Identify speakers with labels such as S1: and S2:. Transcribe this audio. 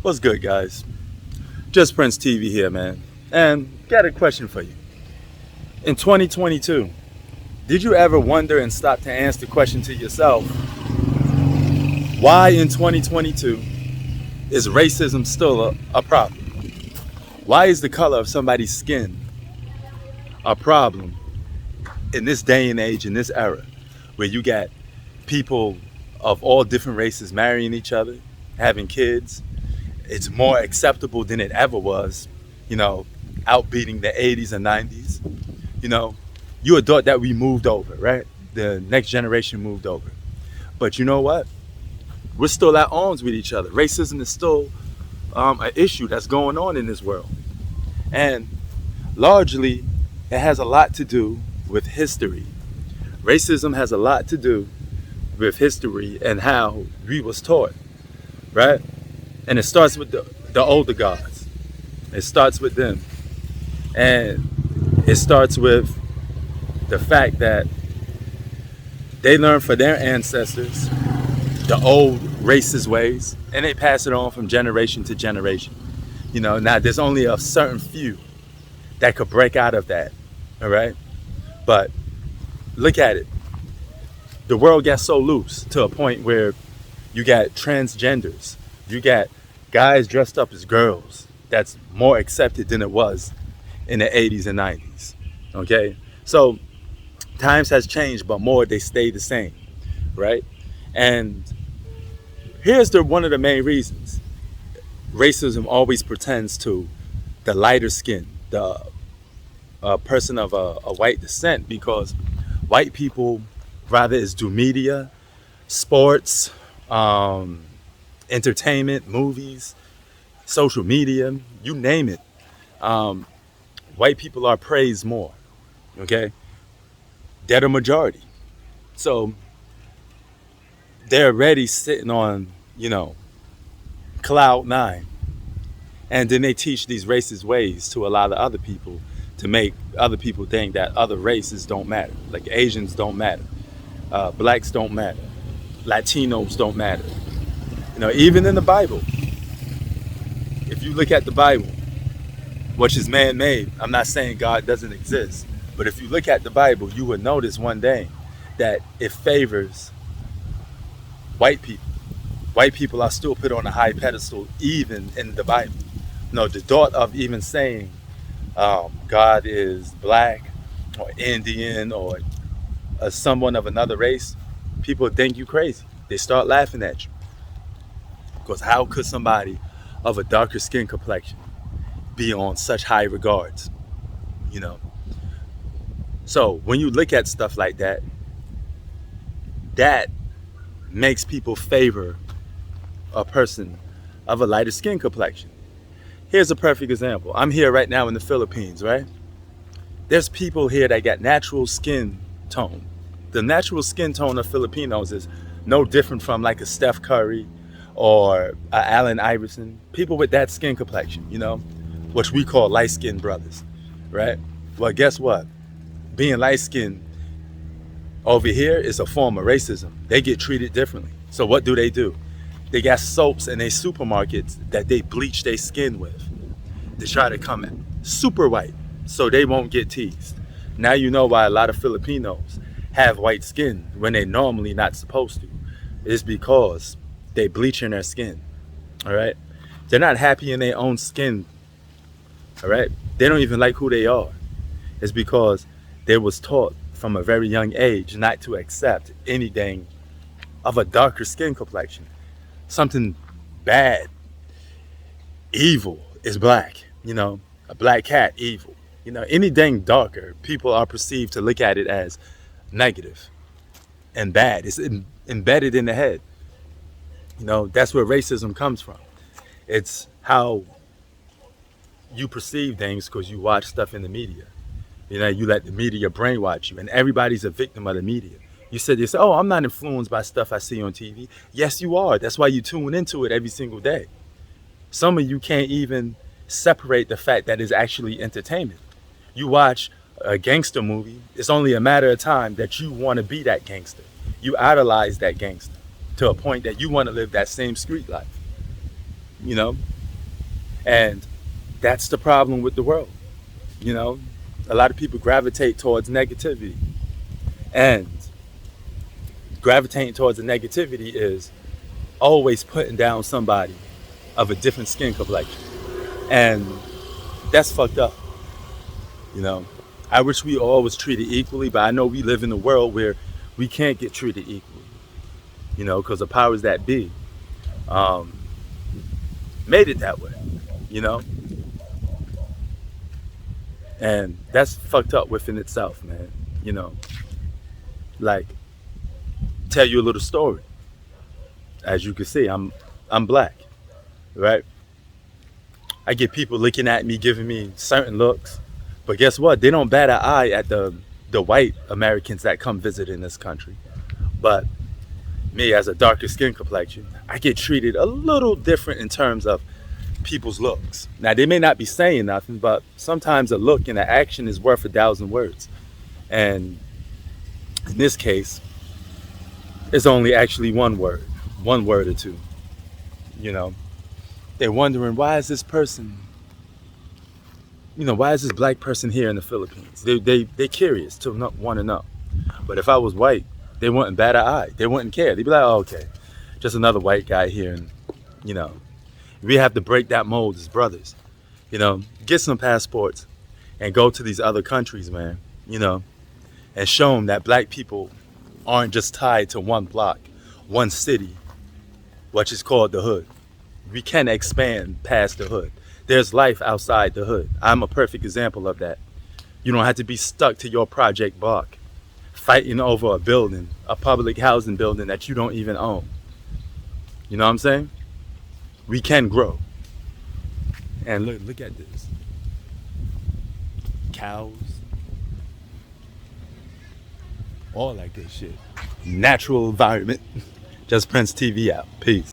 S1: What's good, guys? Just Prince TV here, man. And got a question for you. In 2022, did you ever wonder and stop to answer the question to yourself, why in 2022 is racism still a problem? Why is the color of somebody's skin a problem in this day and age, in this era, where you got people of all different races marrying each other, having kids? It's more acceptable than it ever was, you know, outbeating the 80s and 90s. You know, you would thought that we moved over, right? The next generation moved over. But you know what? We're still at arms with each other. Racism is still an issue that's going on in this world. And largely, it has a lot to do with history. Racism has a lot to do with history and how we was taught, right? And it starts with the older gods. It starts with them. And it starts with the fact that they learned from their ancestors the old racist ways, and they pass it on from generation to generation. You know, now there's only a certain few that could break out of that, all right? But look at it. The world got so loose to a point where you got transgenders. You got guys dressed up as girls. That's more accepted than it was in the 80s and 90s. Okay? So times has changed, but more they stay the same, right? And here's one of the main reasons. Racism always pretends to the lighter skin, the person of a white descent, because white people rather is do media, sports, entertainment, movies, social media, you name it. White people are praised more, okay? They're the majority. So they're already sitting on, cloud nine. And then they teach these racist ways to allow the other people to make other people think that other races don't matter. Like Asians don't matter. Blacks don't matter. Latinos don't matter. Even in the Bible, if you look at the Bible, which is man-made, I'm not saying God doesn't exist, but if you look at the Bible, you would notice one day that it favors white people. White people are still put on a high pedestal even in the Bible. The thought of even saying God is black or Indian or someone of another race, people think you crazy. They start laughing at you. Because how could somebody of a darker skin complexion be on such high regards? So when you look at stuff like that, that makes people favor a person of a lighter skin complexion. Here's a perfect example. I'm here right now in the Philippines, right? There's people here that got natural skin tone. The natural skin tone of Filipinos is no different from like a Steph Curry or a Allen Iverson. People with that skin complexion, which we call light-skinned brothers, right? Well, guess what? Being light-skinned over here is a form of racism. They get treated differently. So what do? They got soaps in their supermarkets that they bleach their skin with to try to come super white so they won't get teased. Now you know why a lot of Filipinos have white skin when they're normally not supposed to. It's because they bleaching their skin, all right? They're not happy in their own skin, all right? They don't even like who they are. It's because they was taught from a very young age not to accept anything of a darker skin complexion. Something bad, evil is black, a black cat, evil. Anything darker, people are perceived to look at it as negative and bad. It's embedded in the head. That's where racism comes from. It's how you perceive things because you watch stuff in the media. You let the media brainwash you, and everybody's a victim of the media. You say, oh, I'm not influenced by stuff I see on TV. Yes, you are. That's why you tune into it every single day. Some of you can't even separate the fact that it's actually entertainment. You watch a gangster movie, it's only a matter of time that you want to be that gangster. You idolize that gangster to a point that you want to live that same street life. And that's the problem with the world. You know, a lot of people gravitate towards negativity. And gravitating towards the negativity is always putting down somebody of a different skin complexion. And that's fucked up. You know, I wish we all was treated equally, but I know we live in a world where we can't get treated equally, you know, because the powers that be um, made it that way, you know, and that's fucked up within itself, man. You know, like, tell you a little story. As you can see, I'm black, right? I get people looking at me, giving me certain looks, but guess what? They don't bat an eye at the white Americans that come visit in this country. But me, as a darker skin complexion, I get treated a little different in terms of people's looks. Now, they may not be saying nothing, but sometimes a look and an action is worth 1,000 words. And in this case, it's only actually one word or two. You know, they're wondering, why is this person, why is this black person here in the Philippines? They're curious to want to know. But if I was white, they wouldn't bat an eye. They wouldn't care. They'd be like, oh, okay, just another white guy here. And, we have to break that mold as brothers. Get some passports and go to these other countries, man, and show them that black people aren't just tied to one block, one city, which is called the hood. We can expand past the hood. There's life outside the hood. I'm a perfect example of that. You don't have to be stuck to your project block, fighting over a building, a public housing building that you don't even own. You know what I'm saying? We can grow. And look at this. Cows. All that good shit. Natural environment. Just Prince TV out. Peace.